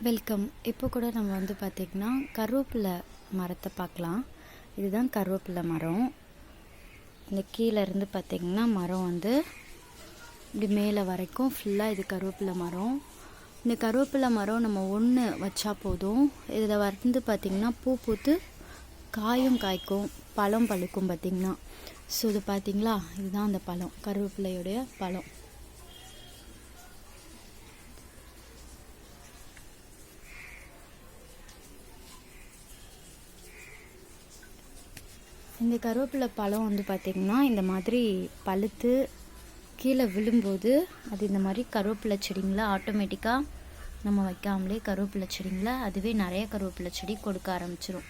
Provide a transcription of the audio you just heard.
Welcome. இப்போ கூட நம்ம பார்த்திங்கன்னா கருவேப்பிலை மரத்தை பார்க்கலாம். இதுதான் கருவேப்பிலை மரம். இந்த கீழே இருந்து பார்த்திங்கன்னா மரம் இப்படி மேலே வரைக்கும் ஃபுல்லாக இது கருவேப்பிலை மரம். இந்த கருவேப்பிலை மரம் நம்ம ஒன்று வச்சா போதும். இதில் பார்த்திங்கன்னா பூ பூத்து காயும் காய்க்கும், பழம் பழுக்கும் பார்த்திங்கன்னா. ஸோ இது பார்த்திங்களா, இதுதான் அந்த பழம், கருவேப்பிலையுடைய பழம். இந்த கருவேப்பிலை பழம் பார்த்திங்கன்னா இந்த மாதிரி பழுத்து கீழே விழும்போது அது இந்த மாதிரி கருவேப்பிலை செடிங்களை ஆட்டோமேட்டிக்காக நம்ம வைக்காமலே கருவேப்பிலை செடிங்களை அதுவே நிறைய கருவேப்பிலை செடி கொடுக்க ஆரம்பிச்சிடும்.